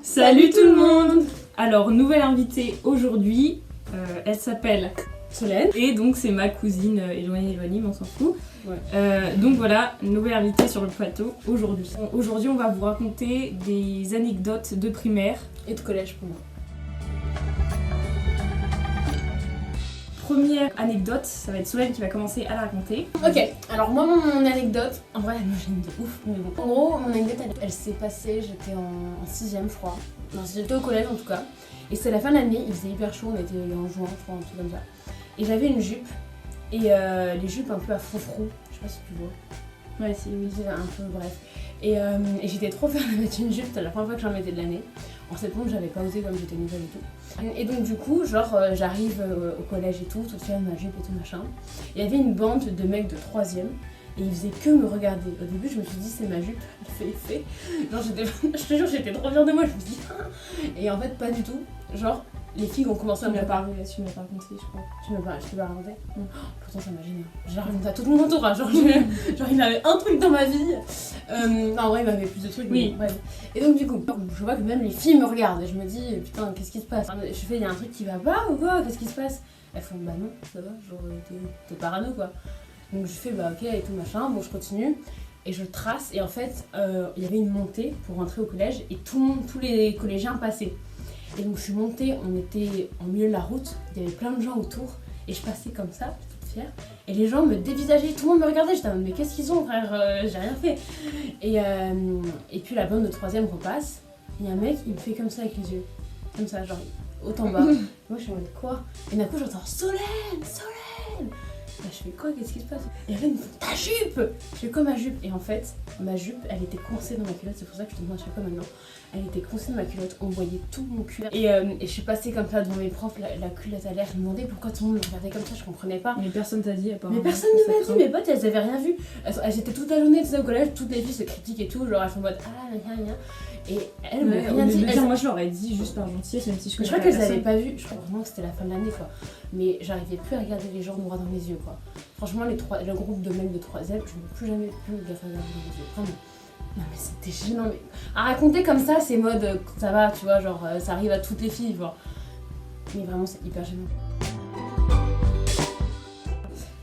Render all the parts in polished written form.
Salut tout le monde! Alors, nouvelle invitée aujourd'hui, elle s'appelle Solène. Et donc c'est ma cousine éloignée, mais on s'en fout. Ouais. Donc voilà, nouvelle invitée sur le plateau aujourd'hui. Aujourd'hui on va vous raconter des anecdotes de primaire. Et de collège pour moi. Première anecdote, ça va être Solène qui va commencer à la raconter. Ok, alors moi mon anecdote, en vrai elle me gêne de ouf, mais bon. En gros, mon anecdote elle s'est passée, j'étais en 6ème je crois. Non, j'étais au collège en tout cas. Et c'était la fin de l'année, il faisait hyper chaud, on était en juin, je crois, un truc comme ça. Et j'avais une jupe, et les jupes un peu à froufrou, je sais pas si tu vois. Ouais, si, oui. Un peu, bref. Et j'étais trop fière de mettre une jupe, c'était la première fois que j'en mettais de l'année. En septembre, j'avais pas osé comme j'étais nouvelle et tout. Et donc, du coup, genre, j'arrive au collège et tout, toute fière de ma jupe et tout machin. Il y avait une bande de mecs de 3ème et ils faisaient que me regarder. Au début, je me suis dit, c'est ma jupe, elle fait effet. Genre, je te jure, j'étais trop fière de moi, je me suis dit, ah. Et en fait, pas du tout. Genre, les filles ont commencé à me préparer. Tu me l'as pas raconté, je crois. Je t'ai pas raconté. Pourtant ça m'a gêné. J'ai raconté à tout mon entourage. Genre il avait un truc dans ma vie. Non, en vrai il m'avait plus de trucs. Oui. Mais, bref. Et donc du coup, je vois que même les filles me regardent. Et je me dis, putain, qu'est-ce qui se passe? Je fais, il y a un truc qui va pas ou quoi? Qu'est-ce qui se passe? Elles font, bah non, ça va, genre t'es parano quoi. Donc je fais, bah ok et tout machin. Bon, je continue. Et je trace. Et en fait, il y avait une montée pour rentrer au collège. Et tous les collégiens passaient. Et donc je suis montée, on était en milieu de la route, il y avait plein de gens autour et je passais comme ça, toute fière. Et les gens me dévisageaient, tout le monde me regardait, j'étais en mode mais qu'est-ce qu'ils ont frère, j'ai rien fait. Et puis la bande de 3ème repasse, il y a un mec, il me fait comme ça avec les yeux, comme ça, genre haut en bas. Moi je suis en mode quoi? Et d'un coup j'entends Solène, Solène. Bah, je fais quoi, qu'est-ce qui se passe? Et là, il me fait ta jupe! Je fais quoi ma jupe? Et en fait, ma jupe, elle était coincée dans ma culotte, c'est pour ça que je te demande à chaque fois maintenant. Elle était coincée dans ma culotte, on voyait tout mon cul. Et je suis passée comme ça devant mes profs, la culotte à l'air, je me demandais pourquoi tout le monde me regardait comme ça, je comprenais pas. Mais personne t'a dit apparemment. Mais personne ne m'a dit, mes potes elles avaient rien vu. Elles étaient toute la journée, tu sais, au collège, toutes les filles se critiquent et tout, genre elles font en mode ah, gna. Et elles m'ont rien dit. Moi je l'aurais dit juste par gentillesse, même si je crois qu'elles avaient pas vu, je crois vraiment que c'était la fin de l'année quoi. Mais j'arrivais plus à regarder les gens droit dans mes yeux quoi. Franchement, le groupe de mecs de 3ème, je n'ai plus jamais pu les regarder dans les yeux, vraiment. Non mais c'était gênant, mais à raconter comme ça, c'est mode ça va, tu vois, genre ça arrive à toutes les filles, genre. Mais vraiment, c'est hyper gênant.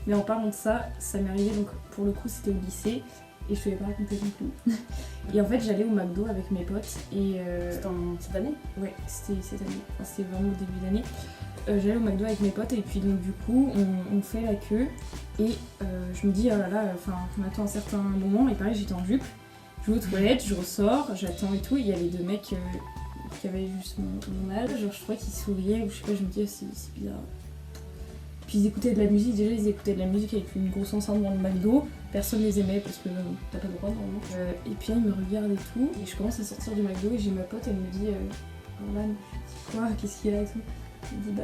Mais en parlant de ça, ça m'est arrivé donc pour le coup c'était au lycée et je te l'ai pas raconté non plus. Et en fait j'allais au McDo avec mes potes et C'était cette année? Ouais, c'était cette année, enfin, c'était vraiment au début d'année. J'allais au McDo avec mes potes et puis donc du coup on fait la queue et je me dis oh là là, enfin on attend un certain moment et pareil j'étais en jupe, je vais aux toilettes, je ressors, j'attends et tout, et il y avait deux mecs qui avaient juste mon âge, genre je trouvais qu'ils souriaient ou je sais pas, je me dis oh, c'est bizarre. Puis ils écoutaient de la musique, déjà ils écoutaient de la musique avec une grosse enceinte dans le McDo, personne les aimait parce que t'as pas le droit normalement. Et puis là ils me regardent et tout, et je commence à sortir du McDo et j'ai ma pote, elle me dit Orlan, quoi, qu'est-ce qu'il y a et tout. Elle me dit bah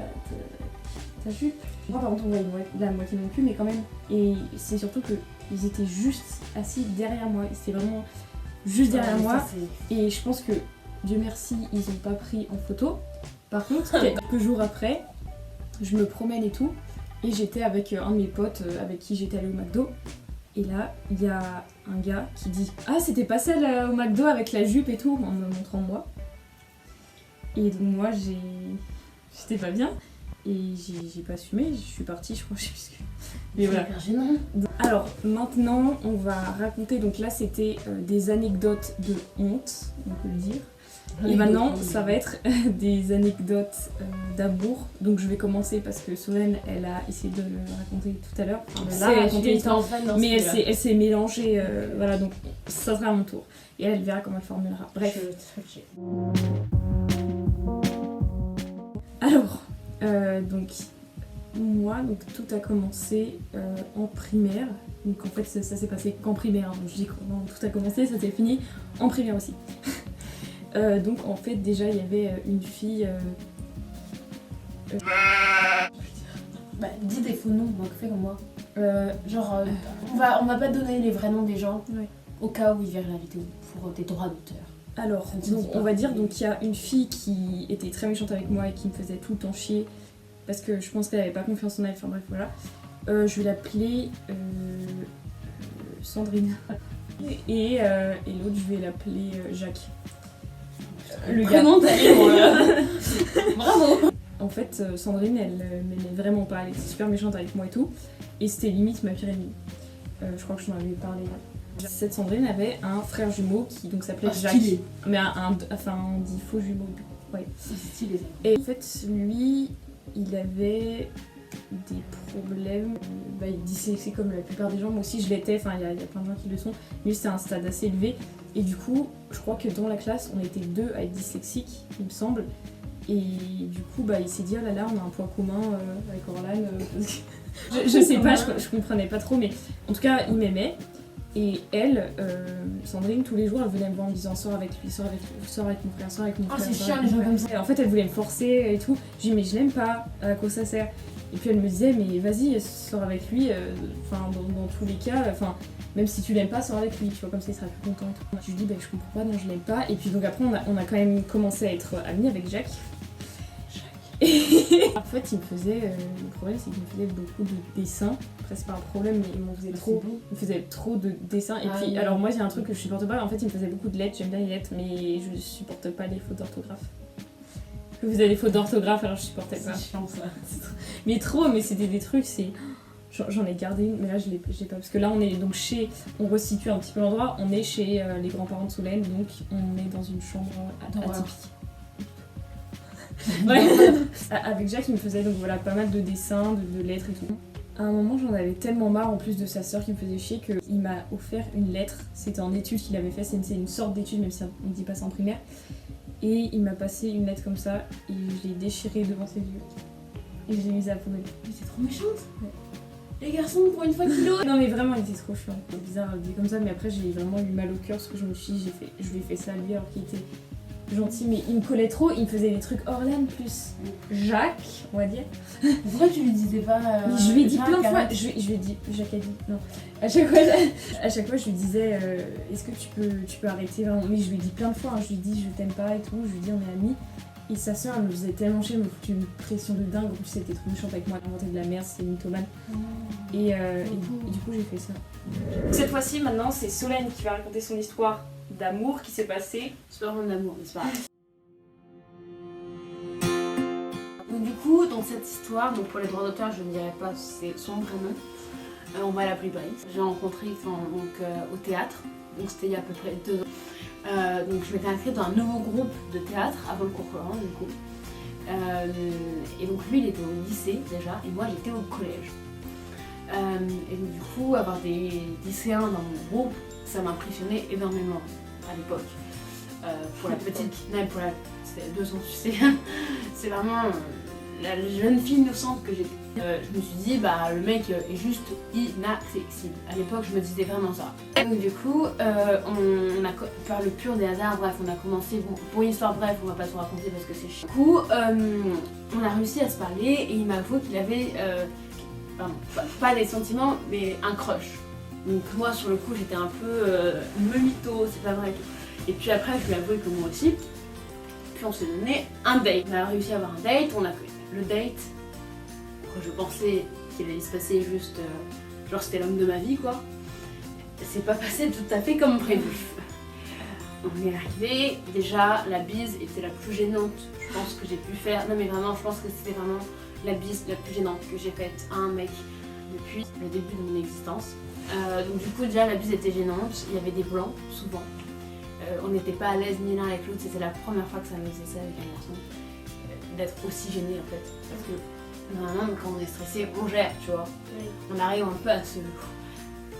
ta jupe. Moi par contre on voyait la moitié de mon cul mais quand même. Et c'est surtout que ils étaient juste assis derrière moi, c'était vraiment juste derrière moi. Ça, et je pense que Dieu merci ils ont pas pris en photo. Par contre quelques jours après, je me promène et tout. Et j'étais avec un de mes potes avec qui j'étais allée au McDo. Et là, il y a un gars qui dit ah c'était pas celle au McDo avec la jupe et tout, en me montrant moi. Et donc moi j'étais pas bien. Et j'ai pas assumé, je suis partie, je crois, je sais plus ce que... Mais voilà. Gênant. Alors maintenant, on va raconter, donc là c'était des anecdotes de honte, on peut le dire. Et maintenant, ça va être des anecdotes d'amour. Donc je vais commencer parce que Solène, elle a essayé de le raconter tout à l'heure. Mais elle s'est mélangée, voilà, donc ça sera à mon tour. Et elle verra comment elle formulera. Bref. Alors, donc moi, donc tout a commencé en primaire. Donc en fait, ça s'est passé qu'en primaire. Hein. Donc je dis que tout a commencé, ça s'est fini en primaire aussi. Donc en fait déjà il y avait une fille... Bah dis des faux noms, donc fais comme moi. On va pas donner les vrais noms des gens, ouais. Au cas où ils verraient la vidéo pour des droits d'auteur. Alors donc, on va dire donc il y a une fille qui était très méchante avec moi et qui me faisait tout le temps chier parce que je pense qu'elle avait pas confiance en elle, enfin bref voilà. Je vais l'appeler Sandrine et l'autre je vais l'appeler Jacques. Le prénom de ta vie, bravo. En fait, Sandrine, elle m'aimait vraiment pas, elle était super méchante avec moi et tout, et c'était limite ma pire ennemie. Je crois que je t'en avais parlé là. Cette Sandrine avait un frère jumeau qui donc s'appelait Jacques, Stylé. mais on dit faux jumeau du coup. Ouais. C'est stylé. Et en fait, lui, il avait des problèmes, il est dyslexique comme la plupart des gens, moi aussi je l'étais, enfin il y a plein de gens qui le sont, lui c'était un stade assez élevé, et du coup, je crois que dans la classe, on était 2 à être dyslexiques, il me semble. Et du coup, il s'est dit, oh là là, on a un point commun avec Orlan. Je sais pas, je comprenais pas trop, mais en tout cas, il m'aimait. Et elle, Sandrine, tous les jours, elle venait me voir en me disant, sors avec lui, sors avec mon frère, sors avec mon frère. C'est chiant les gens comme ça. Et en fait, elle voulait me forcer et tout. Je dis, mais je l'aime pas, à quoi ça sert? Et puis elle me disait, mais vas-y, sors avec lui, dans tous les cas, même si tu l'aimes pas, sors avec lui, tu vois, comme ça il sera plus content et tout. Je lui dis, je comprends pas, non, je l'aime pas. Et puis donc après, on a quand même commencé à être amis avec Jacques. Et en fait, le problème c'est qu'il me faisait beaucoup de dessins. Après, c'est pas un problème, mais il m'en faisait trop. Il me faisait trop de dessins. Et puis, alors moi, j'ai un truc que je supporte pas. En fait, il me faisait beaucoup de lettres. J'aime bien les lettres, mais je supporte pas les fautes d'orthographe. Vous avez des fautes d'orthographe, alors je supportais pas. C'est chiant ça. Mais trop, mais c'était des trucs, j'en ai gardé une, mais là je l'ai pas. Parce que là, on est donc on resitue un petit peu l'endroit. On est chez les grands-parents de Solène, donc on est dans une chambre atypique. Ouais. Avec Jacques, il me faisait donc voilà pas mal de dessins, de lettres et tout. À un moment, j'en avais tellement marre en plus de sa sœur qui me faisait chier qu'il m'a offert une lettre. C'était en étude qu'il avait fait, c'est une sorte d'étude, même si on ne dit pas ça en primaire. Et il m'a passé une lettre comme ça et je l'ai déchirée devant ses yeux. Et je l'ai mise à la poubelle. Mais c'est trop méchante. Ouais. Les garçons, pour une fois qu'ils l'ont. Non mais vraiment, il était trop chiant. C'est bizarre de dire comme ça, mais après j'ai vraiment eu mal au cœur parce que je me suis dit, je lui ai fait ça à lui alors qu'il était gentil, mais il me collait trop, il me faisait des trucs Orlan plus Jacques, on va dire. Pourquoi tu lui disais pas Mais je lui ai dit plein de fois, je lui ai dit, Jacques a dit, non. À chaque fois je lui disais, est-ce que tu peux arrêter vraiment? Mais je lui ai dit plein de fois, hein. Je lui ai dit je t'aime pas et tout, je lui ai dit on est amis. Et sa soeur, elle me faisait tellement chier, elle me foutait une pression de dingue, en plus elle était trop méchante avec moi, elle inventait de la merde, c'était une mythomane. Et du coup j'ai fait ça. Cette fois-ci maintenant c'est Solène qui va raconter son histoire d'amour qui s'est passé. C'est pas vraiment d'amour, mais c'est pas grave. Donc du coup, dans cette histoire, donc pour les droits d'auteur, je ne dirais pas c'est son vrai nom. On va l'appeler Brice. J'ai rencontré au théâtre, donc c'était il y a à peu près 2 ans. Donc je m'étais inscrite dans un nouveau groupe de théâtre avant le concours Florent du coup. Et donc lui il était au lycée déjà et moi j'étais au collège. Et donc du coup avoir des lycéens dans mon groupe, ça m'impressionnait énormément à l'époque. Pour la petite, non, c'était 2 ans tu sais, c'est vraiment la jeune fille innocente que j'étais. Je me suis dit le mec est juste inaccessible. À l'époque je me disais vraiment ça. Et donc du coup on a par le pur des hasards, bref on a commencé, pour une histoire bref on va pas tout raconter parce que c'est chiant. Du coup on a réussi à se parler et il m'a avoué qu'il avait pas des sentiments mais un crush. Donc moi sur le coup j'étais un peu me mytho, c'est pas vrai et tout. Et puis après je lui ai avoué que moi aussi. Puis on s'est donné un date. On a réussi à avoir un date, on a fait le date. Je pensais qu'il allait se passer juste genre c'était l'homme de ma vie quoi. C'est pas passé tout à fait comme prévu. On est arrivé, déjà la bise était la plus gênante je pense que j'ai pu faire. Non mais vraiment je pense que c'était vraiment la bise la plus gênante que j'ai faite à un mec depuis le début de mon existence. Donc du coup déjà la bise était gênante, il y avait des blancs souvent. On n'était pas à l'aise ni l'un avec l'autre, c'était la première fois que ça me faisait ça avec un garçon. D'être aussi gêné en fait. Parce que normalement quand on est stressé on gère tu vois. Oui. On arrive un peu à se...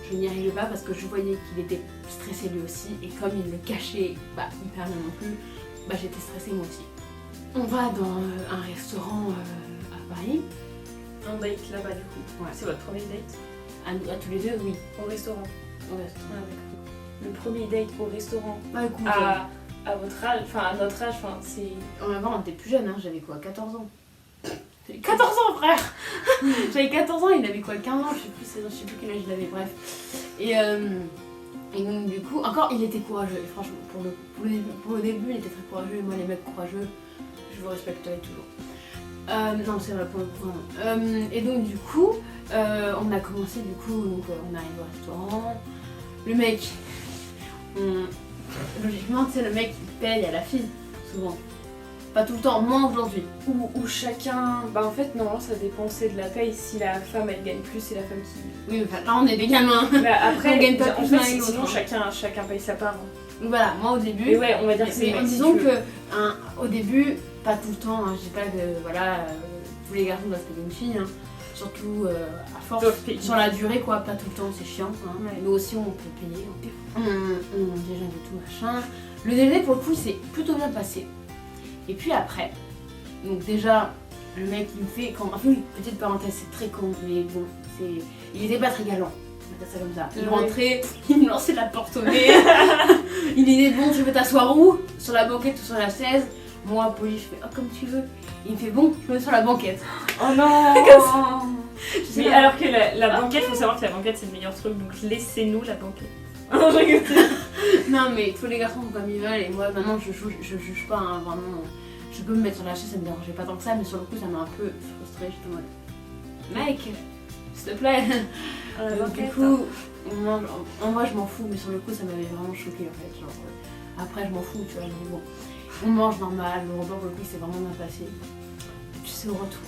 Je n'y arrivais pas parce que je voyais qu'il était stressé lui aussi et comme il le cachait hyper bien non plus, j'étais stressée moi aussi. On va dans un restaurant à Paris. Un date là-bas du coup. Ouais. C'est votre premier date? À tous les deux oui. Au restaurant. Au restaurant. Ah, d'accord. Le premier date au restaurant Écoute, à votre âge, à notre âge, c'est... On était plus jeune, hein, j'avais quoi, 14 ans. J'avais 14 ans frère. J'avais 14 ans, il avait quoi, 15 ans, je sais plus quel âge il avait, bref. Et donc du coup, encore il était courageux, et franchement, pour le début il était très courageux, et moi les mecs courageux, je vous respecterai toujours. Non c'est vrai pour le coup, vraiment. Et donc du coup, on a commencé du coup, on arrive au restaurant, le mec... logiquement, tu sais, le mec il paye à la fille. souvent. Pas tout le temps, moins aujourd'hui. Ou chacun. Bah en fait, normalement, ça dépend c'est de la paye. Si la femme elle gagne plus, c'est la femme qui. Oui, mais enfin, là on est des gamins. Bah, après, On gagne pas en plus fait, l'un et l'autre, sinon hein. chacun paye sa part. Donc voilà, moi au début. Et ouais, on va dire que c'est. Mais disons que au début, pas tout le temps, hein, je dis pas que voilà, tous les garçons doivent se payer une fille, hein. Surtout à force, sur la durée quoi, pas tout le temps, c'est chiant. Hein. Ouais. Nous aussi on peut payer, on déjeune et tout machin. Le déjeuner pour le coup c'est plutôt bien passé. Et puis après, donc déjà le mec il me fait, quand, enfin petite parenthèse c'est très con, mais bon, il était pas très galant. On va dire ça comme ça. Il rentrait, il me lançait la porte au nez. Il disait bon tu veux t'asseoir où? Sur la banquette ou sur la chaise? Moi poli je fais oh comme tu veux. Il me fait bon je me mets sur la banquette. Oh non. Mais alors que la banquette, faut savoir que la banquette c'est le meilleur truc, donc laissez-nous la banquette. Non mais tous les garçons font comme ils veulent et moi maintenant je juge pas hein, vraiment. Je peux me mettre sur la chaise, ça me dérangeait pas tant que ça, mais sur le coup ça m'a un peu frustrée, j'étais en mode mec, s'il te plaît. Donc, du coup, en vrai je m'en fous, mais sur le coup ça m'avait vraiment choquée en fait. Genre, après je m'en fous, tu vois, mais bon. On mange normal, le repas pour le coup c'est vraiment bien passé. Et puis c'est au retour.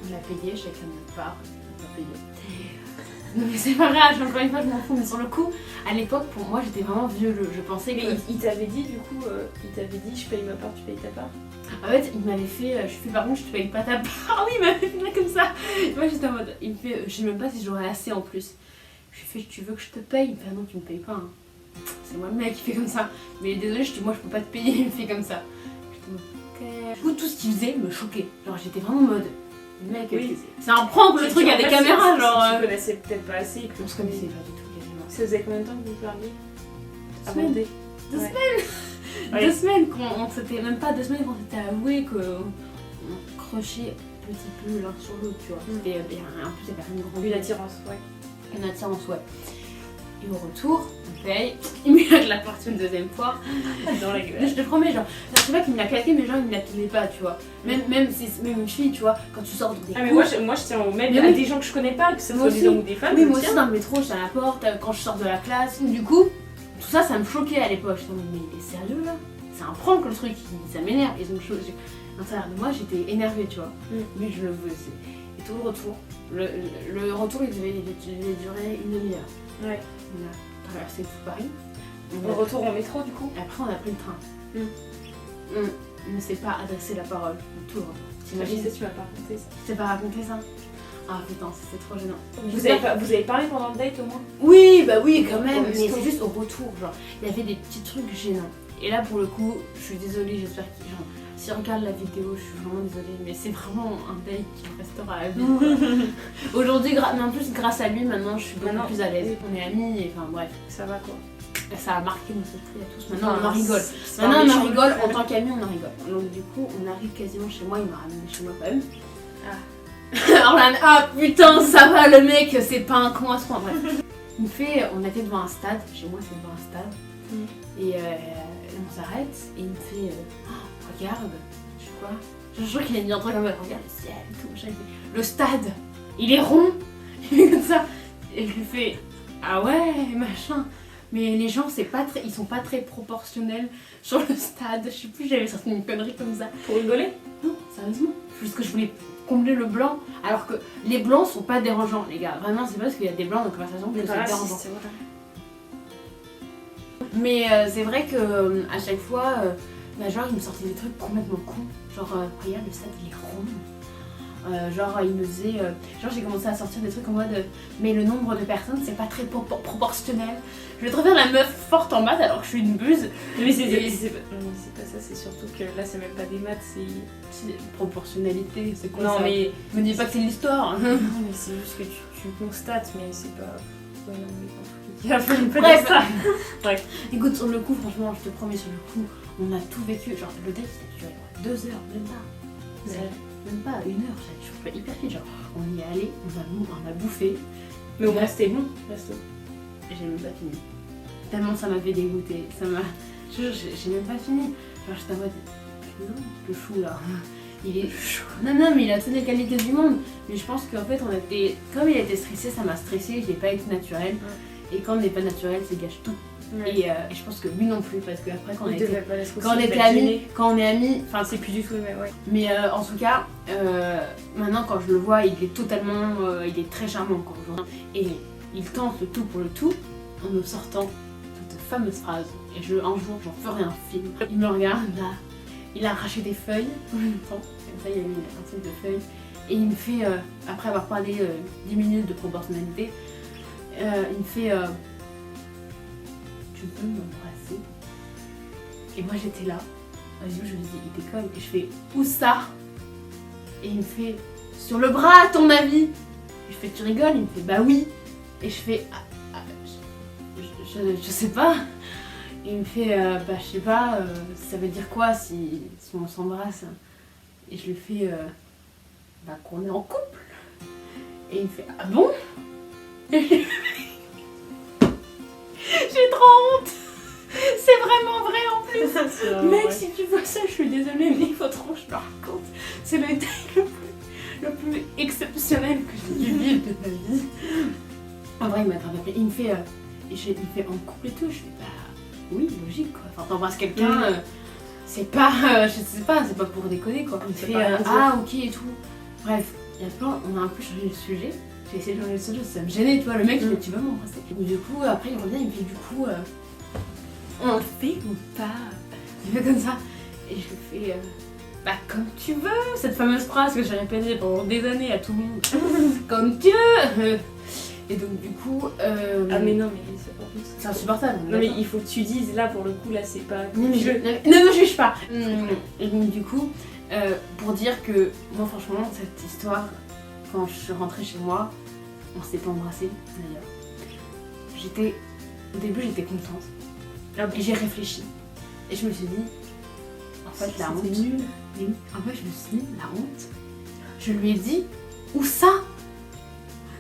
On l'a payé, chacun de notre part, on l'a payé. Non mais c'est pas grave, encore une fois je m'en fous, mais sur le coup, à l'époque pour moi j'étais vraiment vieux, je pensais que... Mais il t'avait dit du coup, il t'avait dit je paye ma part, tu payes ta part. En fait il m'avait fait, je fais par contre je te paye pas ta part, oui il m'avait fait là comme ça. Moi j'étais en mode, il me fait, je sais même pas si j'aurais assez en plus. Je lui fais, tu veux que je te paye? Il me fait, ah non tu me payes pas. Hein. C'est moi le mec qui fait comme ça. Mais désolé, je dis moi je peux pas te payer, il me fait comme ça. J'étais en mode, ok. Du coup tout ce qu'il faisait me choquait, genre j'étais vraiment en mode... Mec, oui. C'est un prank le truc, il y a des caméras genre. Tu connaissais peut-être pas assez. On se connaissait pas du tout quasiment. Ça faisait combien de temps que vous parliez? 2 semaines. 2 semaines. Ouais. 2 semaines qu'on s'était, même pas 2 semaines qu'on s'était avoué qu'on crochait petit peu l'un sur l'autre, tu vois. C'était, en plus il y avait une grande Une attirance, ouais. Une attirance, ouais. Et au retour, on paye, il me l'a claqué une deuxième fois. Dans la gueule. Je te promets, genre, je sais pas qu'il me l'a claqué, mais genre il me la tenait pas, tu vois. Même si c'est même une fille, tu vois, quand tu sors des Ah, mais cours, moi je tiens au même Mais à oui. des gens que je connais pas, que ce Moi soit des aussi. hommes ou des femmes. oui, je moi tiens. aussi dans le métro, je suis à la porte, quand je sors de la classe. Du coup, tout ça, ça me choquait à l'époque. J'étais en mode, mais il est sérieux là? C'est un prank le truc, ça m'énerve. Ils ont choqué. À l'intérieur de moi, j'étais énervée, tu vois. Mais je le veux aussi. Et tout le retour, le retour, il devait durer une demi-heure. Ouais. On a traversé tout Paris. On retourne en métro du coup. Après, on a pris le train. On ne s'est pas adressé la parole. Tout le retour. T'imagines ça, tu m'as pas raconté ça. Je t'ai pas raconté ça? Ah putain, c'était trop gênant. Vous avez parlé pendant le date au moins? Oui, bah oui, quand même, mais Histoire. c'est juste au retour, genre, il y avait des petits trucs gênants. Et là, pour le coup, je suis désolée, j'espère qu'ils genre, s'ils regardent la vidéo, je suis vraiment désolée, mais c'est vraiment un date qui restera à vie. quoi. Aujourd'hui, mais en plus, grâce à lui, maintenant, je suis beaucoup plus à l'aise. On est amis, et enfin bref, Ça va quoi. ça a marqué notre esprit à tous. Maintenant, on en rigole. C'est Maintenant, un on en méchant rigole, de en tant qu'amis, on en rigole. Donc, du coup, on arrive quasiment chez moi, il m'a ramené chez moi quand même. Alors là, ah putain, ça va le mec, c'est pas un con à ce point, bref. Il me fait, on était devant un stade, chez moi c'est devant un stade, et on s'arrête, et il me fait, oh, regarde, je sais quoi, je crois qu'il a dit un truc comme ça, regarde le ciel et tout, machin, il fait, le stade, il est rond, il fait comme ça, et je lui fais, ah ouais, machin, mais les gens, ils sont pas très proportionnels sur le stade, je sais plus, j'avais sorti une connerie comme ça. Pour rigoler? Non, sérieusement, juste que je voulais combler le blanc, alors que les blancs sont pas dérangeants, les gars. Vraiment, c'est pas parce qu'il y a des blancs dans la conversation que c'est dérangeant. Mais c'est vrai que à chaque fois, bah, genre, il me sortait des trucs complètement cons. Genre, regarde, le stade, il est rond. Genre, il me faisait. Genre, j'ai commencé à sortir des trucs en mode. Mais le nombre de personnes, c'est pas très proportionnel. Je vais te refaire la meuf forte en maths alors que je suis une buse. Mais c'est pas ça, c'est surtout que là c'est même pas des maths, c'est proportionnalité, c'est quoi non, ça? mais Me dis pas que c'est l'histoire. non mais c'est juste que tu constates, mais c'est pas. Ouais, non, mais il a fallu pas Bref. dire ça. Bref. Écoute, sur le coup, franchement, je te promets, sur le coup, on a tout vécu. Genre, le date, il a duré 2 heures, même pas. Ouais. Même pas 1 heure, ça a toujours fait hyper vite. Genre, on y est allé, on a bouffé. Mais au moins c'était bon, resto. J'ai même pas fini. Tellement ça m'avait dégoûté. Ça m'a. J'ai même pas fini. Genre, j'étais en mode. Non, le chou là. Il est chaud. Non, non, mais il a toutes les qualités du monde. Mais je pense qu'en fait, on était. Comme il était stressé, ça m'a stressé. J'ai pas été naturelle. Et quand on n'est pas naturel, ça gâche tout. Ouais. Et je pense que lui non plus, parce qu'après quand on Il était... devait pas l'être aussi, Quand on il était va être amis, gêné. quand on est amis, enfin C'est plus du tout le même, ouais. mais en tout cas, maintenant quand je le vois, il est totalement, il est très charmant quoi, aujourd'hui. Et il tente le tout pour le tout en me sortant cette fameuse phrase. Et un jour, j'en ferai un film. Il me regarde, là, il a arraché des feuilles en même temps, comme ça il y a eu un truc de feuilles. Et il me fait, après avoir parlé 10 minutes de proportionnalité, il me fait tu peux m'embrasser? Et moi j'étais là, je lui dis il déconne, et je fais où ça? Et il me fait sur le bras à ton avis? Je fais tu rigoles? Il me fait bah oui. Et je fais je sais pas. Et il me fait bah je sais pas, ça veut dire quoi si on s'embrasse? Et je lui fais bah qu'on est en couple. Et il me fait ah bon? J'ai trop honte. C'est vraiment vrai en plus. Mec, si tu vois ça, je suis désolée, mais il faut trop que je le raconte. C'est le détail le plus exceptionnel que j'ai dû vivre de ma vie. En vrai, il m'a attrapé. Il me fait en couple et tout. Je fais bah oui, logique quoi. Enfin, t'embrasses quelqu'un, c'est pas, je sais pas, c'est pas pour déconner quoi. Il fait ah ok et tout. Bref, et après on a un peu changé le sujet. J'ai essayé de changer le sujet, ça me gênait, tu vois. Le mec il fait tu vas m'embrasser. Du coup après il revient, il me fait du coup on le fait ou pas? Il fait comme ça. Et je fais bah comme tu veux, cette fameuse phrase que j'ai répétée pendant des années à tout le monde. Comme tu veux. Et donc du coup Ah mais non, mais c'est pas possible. c'est insupportable. Non mais il faut que tu dises, là pour le coup, là c'est pas... Non mais ne me juge pas. Et donc du coup, pour dire que moi franchement cette histoire, quand je suis rentrée chez moi, on s'est pas embrassé d'ailleurs. Au début j'étais contente. Et j'ai réfléchi. Et je me suis dit, en fait la honte. Nul. En fait je me suis dit, la honte. Je lui ai dit, où ça?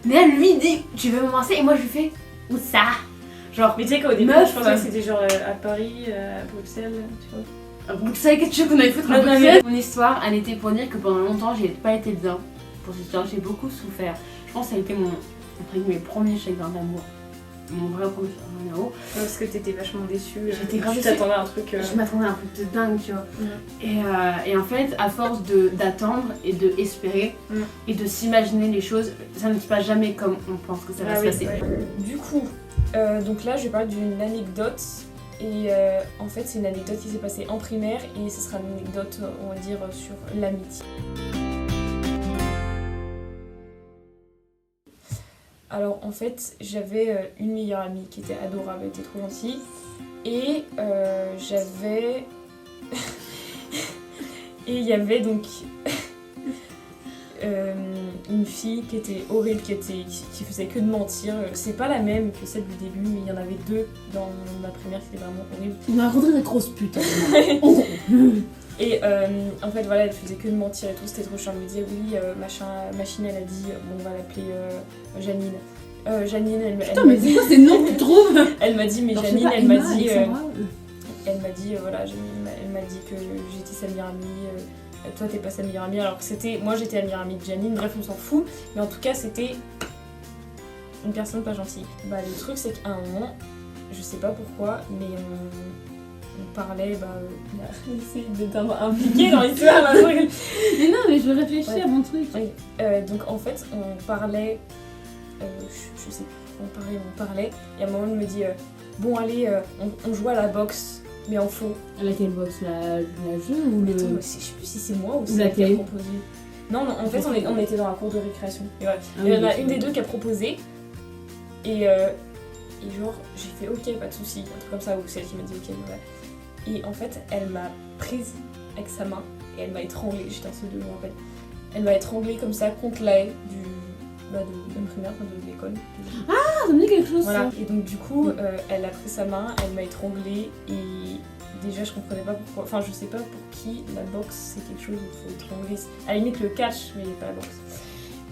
Mais elle lui dit, tu veux m'embrasser? Et moi je lui fais, où ça? Genre, Mais tu sais qu'au début, meuf, je pensais que c'était genre à Paris, à Bruxelles, tu vois. vous savez quelque chose qu'on avait foutre à Non, non, Bruxelles. Mon histoire, elle était pour dire que pendant longtemps, j'ai pas été bien pour cette histoire. J'ai beaucoup souffert. Je pense que ça a été mes premiers chagrins d'amour. Mon vrai premier chagrin d'amour. Parce que t'étais vachement déçue. J'étais grave Tu déçue. t'attendais à un truc... Je m'attendais à un truc de dingue, tu vois. Et en fait, à force d'attendre et de espérer et de s'imaginer les choses, ça ne se passe jamais comme on pense que ça va se passer. Ouais. Du coup, donc là je vais parler d'une anecdote. Et en fait c'est une anecdote qui s'est passée en primaire et ce sera une anecdote, on va dire, sur l'amitié. Alors en fait j'avais une meilleure amie qui était adorable, elle était trop gentille. Et j'avais... et il y avait donc une fille qui était horrible, qui faisait que de mentir. C'est pas la même que celle du début, mais il y en avait deux dans ma primaire qui étaient vraiment horribles. On a rencontré des grosses putes. Et en fait voilà, elle faisait que de mentir et tout, c'était trop chiant. Elle me disait oui, machine, elle a dit, bon on va l'appeler Janine. Janine, Putain, mais c'est quoi ces noms que tu trouves? elle m'a dit, mais Alors, Janine, je sais pas, elle m'a Emma, dit, Alexandra, voilà, elle m'a dit que j'étais sa meilleure amie, toi t'es pas sa meilleure amie, alors que moi j'étais la meilleure amie de Janine, bref on s'en fout, mais en tout cas c'était une personne pas gentille. Bah le truc c'est qu'à un moment, je sais pas pourquoi, mais on parlait, j'essaie de t'impliquer dans l'histoire, là, Mais non, mais je réfléchis Ouais. à mon truc. oui. Donc en fait on parlait, je sais plus, on parlait, et à un moment elle me dit, bon allez, on joue à la boxe, mais en faux. Laquelle box? La jeu ou le. Attends, je sais plus si c'est moi ou Ou c'est la elle qui a télé. proposé. Non, en fait on était dans la cour de récréation. Et voilà. Ah Il y en oui, a d'accord. une des deux qui a proposé. Et genre j'ai fait ok, pas de soucis, un truc comme ça, ou celle qui m'a dit ok, voilà. Et en fait elle m'a prise avec sa main et elle m'a étranglée, j'étais en CE2, je me rappelle. Elle m'a étranglée comme ça contre la haie de primaire, de l'école. Ah, ça me dit quelque chose, Voilà. ça. Et donc du coup, elle a pris sa main, elle m'a étranglée et déjà je comprenais pas pourquoi. Enfin, je sais pas pour qui la boxe c'est quelque chose où il faut étrangler. À la limite le catch, mais pas la boxe.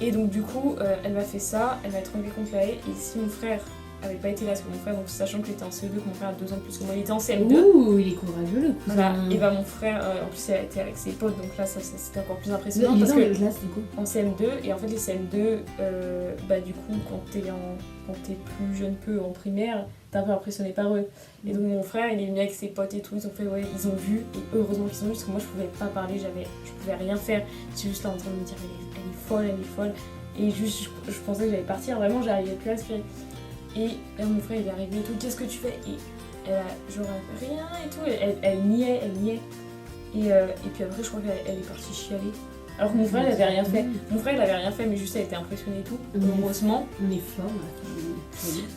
Et donc du coup, elle m'a fait ça, elle m'a étranglée contre la haie. Et si mon frère avait pas été là parce que mon frère, donc sachant que j'étais en CE2, que mon frère a 2 ans de plus que moi, il était en CM2. Ouh, il est courageux le cousin. Voilà. Et bah mon frère, en plus, elle était avec ses potes, donc là, ça c'était encore plus impressionnant. Il est Parce dans que les classes du coup. en CM2, et en fait les CM2, bah du coup quand t'es plus jeune que en primaire, t'es un peu impressionné par eux. Et donc mon frère il est venu avec ses potes et tout, ils ont fait ouais, ils ont vu, et heureusement qu'ils ont vu parce que moi je pouvais pas parler, je pouvais rien faire, j'étais juste là en train de me dire elle est folle, et juste je pensais que j'allais partir, vraiment j'arrivais plus à respirer. Et là mon frère il est arrivé et tout, qu'est-ce que tu fais? Et elle a genre rien et tout, elle niait. Et puis après, je crois qu'elle est partie chialer. Alors que mon frère, il avait rien fait. Mon frère, il avait rien fait, mais juste, elle était impressionnée et tout. Heureusement. On est fort, là.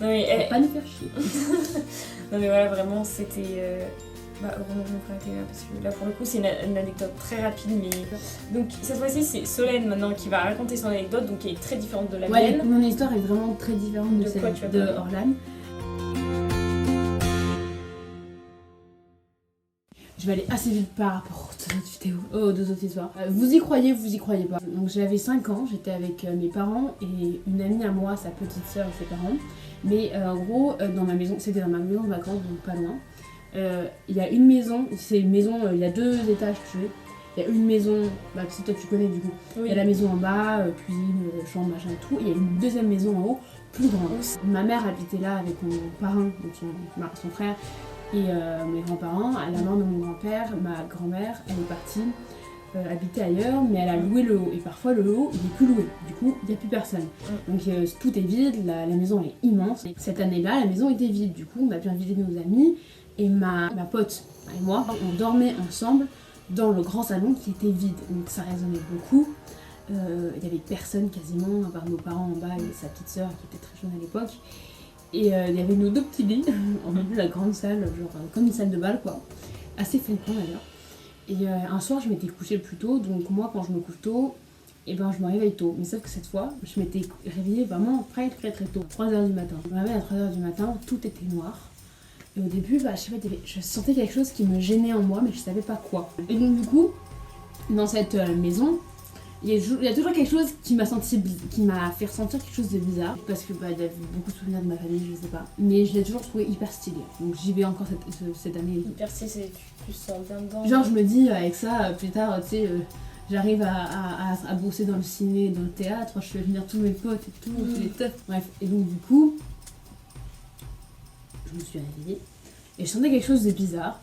Non, mais Faut pas nous faire chier. non, mais voilà, vraiment, c'était. Heureusement que mon frère était là, parce que là, pour le coup, c'est une anecdote très rapide. Mais donc, cette fois-ci, c'est Solène maintenant qui va raconter son anecdote, donc qui est très différente de la mienne. Mon histoire est vraiment très différente de quoi celle de Orlan. Je vais aller assez vite par rapport aux deux autres histoires. Vous y croyez pas. Donc j'avais 5 ans, j'étais avec mes parents et une amie à moi, sa petite soeur et ses parents. Mais en gros, dans ma maison, c'était dans ma maison de vacances, donc pas loin. Il y a une maison, c'est une maison, il y a 2 étages, tu sais. Il y a une maison, bah si toi tu connais du coup. Oui. Il y a la maison en bas, cuisine, chambre, machin et tout. Et il y a une deuxième maison en haut, plus grande. Ma mère habitait là avec mon parrain, donc son frère. Et mes grands-parents, à la mort de mon grand-père, ma grand-mère, elle est partie habiter ailleurs, mais elle a loué le haut. Et parfois, le haut, il n'est plus loué. Du coup, il n'y a plus personne. Donc tout est vide, la maison est immense. Et cette année-là, la maison était vide. Du coup, on a bien vidé nos amis. Et ma pote et moi, on dormait ensemble dans le grand salon qui était vide. Donc ça résonnait beaucoup. Il n'y avait personne quasiment, à part nos parents en bas et sa petite sœur qui était très jeune à l'époque. Et il y avait nos 2 petits lits en milieu de la grande salle, genre comme une salle de bal quoi, assez flippant d'ailleurs. Et un soir je m'étais couchée plus tôt, donc moi quand je me couche tôt, et ben je me réveille tôt. Mais sauf que cette fois, je m'étais réveillée vraiment très tôt, 3h du matin. Je me réveille à 3h du matin, tout était noir. Et au début, je sais pas, je sentais quelque chose qui me gênait en moi, mais je savais pas quoi. Et donc du coup, dans cette maison, il y a toujours quelque chose qui m'a fait ressentir quelque chose de bizarre. Parce que il y avait beaucoup de souvenirs de ma famille, je sais pas. Mais je l'ai toujours trouvé hyper stylé. Donc j'y vais encore cette année. Hyper stylé, tu sens bien dedans. Genre je me dis avec ça, plus tard, tu sais, j'arrive à bosser dans le ciné, dans le théâtre, je fais venir tous mes potes et tout, les teufs. Bref, et donc du coup, je me suis réveillée. Et je sentais quelque chose de bizarre.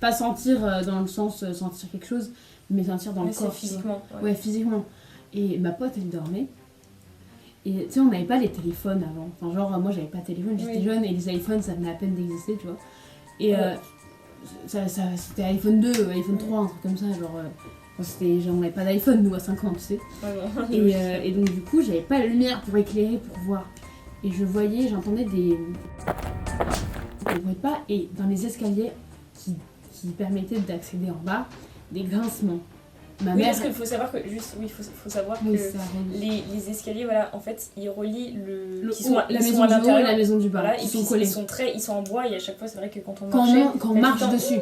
Pas sentir dans le sens sentir quelque chose, mais sentir dans le corps. Physiquement. Ouais, physiquement. Et ma pote, elle dormait. Et tu sais, on n'avait pas les téléphones avant. Enfin, genre, moi, j'avais pas de téléphone, j'étais jeune, et les iPhones, ça venait à peine d'exister, tu vois. Et c'était iPhone 2, iPhone 3, un truc comme ça, genre... on n'avait pas d'iPhone, nous, à 5 ans, tu sais. Et donc, du coup, j'avais pas la lumière pour éclairer, pour voir. Et j'entendais des bruits de pas, et dans les escaliers qui permettaient d'accéder en bas, des grincements. Ma mère... parce qu'il faut savoir que, faut savoir que les escaliers, voilà, en fait, ils relient la maison du haut et la maison du bas. Voilà, ils sont collés. Ils sont en bois, et à chaque fois, c'est vrai que quand on marche dessus.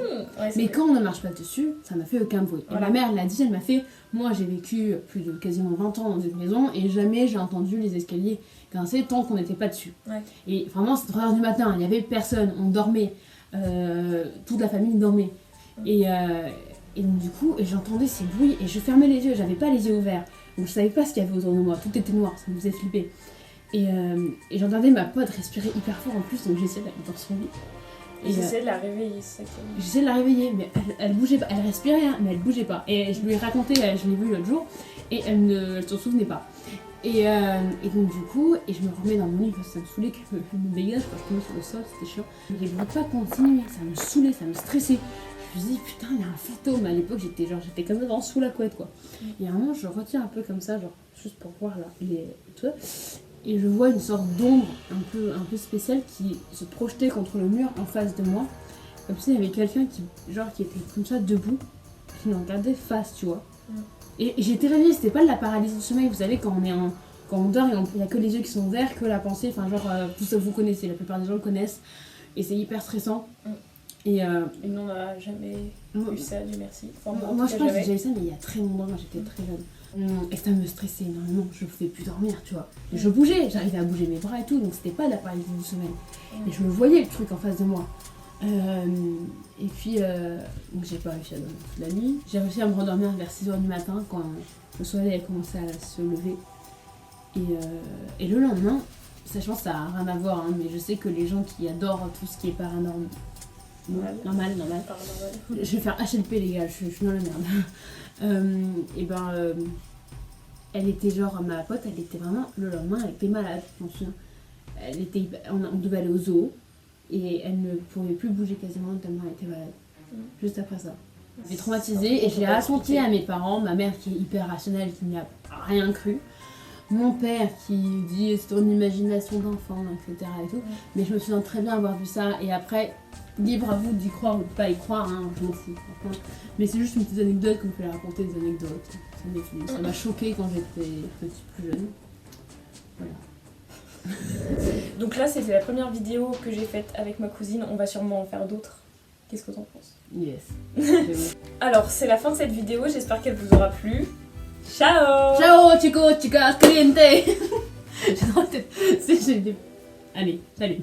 Mais quand on ne marche pas dessus, ça n'a fait aucun bruit. Voilà. Et ma mère l'a dit, elle m'a fait, moi j'ai vécu plus de quasiment 20 ans dans une maison, et jamais j'ai entendu les escaliers grincer tant qu'on n'était pas dessus. Ouais. Et vraiment, c'était 3h du matin, il n'y avait personne, on dormait, toute la famille dormait. Et donc, du coup, j'entendais ces bruits et je fermais les yeux, j'avais pas les yeux ouverts. Donc je savais pas ce qu'il y avait autour de moi, tout était noir, ça me faisait flipper. Et j'entendais ma pote respirer hyper fort en plus, donc j'essayais d'aller dans son lit. Et j'essayais de la réveiller, c'est ça qui... J'essayais de la réveiller, mais elle bougeait pas, elle respirait, hein, mais elle bougeait pas. Et je lui ai raconté, je l'ai vue l'autre jour, et elle s'en souvenait pas. Et donc du coup, je me remets dans mon lit parce que ça me saoulait qu'elle me dégage quand je tombais sur le sol, c'était chiant. Je ne voulais pas continuer, ça me saoulait, ça me stressait. Je me suis dit putain, il y a un fantôme. À l'époque, j'étais comme ça dans sous la couette quoi. Et à un moment, je retiens un peu comme ça, genre juste pour voir là, et je vois une sorte d'ombre un peu spéciale qui se projetait contre le mur en face de moi. Comme si il y avait quelqu'un qui était comme ça debout, qui nous regardait face, tu vois. Et j'étais réveillée, c'était pas de la paralysie du sommeil, vous savez, quand on dort et il n'y a que les yeux qui sont ouverts, que la pensée, enfin genre, tout ça vous connaissez, la plupart des gens le connaissent, et c'est hyper stressant. Et Et nous, on n'a jamais moi, eu ça, Dieu merci. Enfin, moi, en moi tout je cas, pense que j'ai j'avais. déjà eu ça, mais il y a très longtemps, quand j'étais très jeune. Et ça me stressait énormément, je ne pouvais plus dormir, tu vois. Et je bougeais, j'arrivais à bouger mes bras et tout, donc c'était pas de la paralysie du sommeil. Et je me voyais le truc en face de moi. Et puis, donc j'ai pas réussi à dormir toute la nuit. J'ai réussi à me rendormir vers 6h du matin quand le soleil a commencé à se lever. Et le lendemain, sachant que ça n'a rien à voir, hein, mais je sais que les gens qui adorent tout ce qui est paranormal, normal. Paranormal. Je vais faire HLP les gars, je suis dans la merde. Elle était genre, ma pote, elle était vraiment, le lendemain, elle était malade, je m'en souviens. On devait aller au zoo et elle ne pouvait plus bouger quasiment tellement elle était malade. Juste après ça. J'ai traumatisée et je l'ai raconté à mes parents, ma mère qui est hyper rationnelle, qui n'y a rien cru. Mon père qui dit c'est une imagination d'enfant, etc. et tout. Mais je me souviens très bien avoir vu ça et après, libre à vous d'y croire ou de pas y croire, hein, je m'en fous. Franchement. Mais c'est juste une petite anecdote que je vais raconter, des anecdotes. Ça m'a choquée quand j'étais plus jeune. Voilà. Donc là, c'était la première vidéo que j'ai faite avec ma cousine. On va sûrement en faire d'autres. Qu'est-ce que t'en penses? Yes. C'est bon. Alors, c'est la fin de cette vidéo. J'espère qu'elle vous aura plu. Ciao! Ciao chicos, chicas, cliente. J'ai trop de tête. Allez, salut.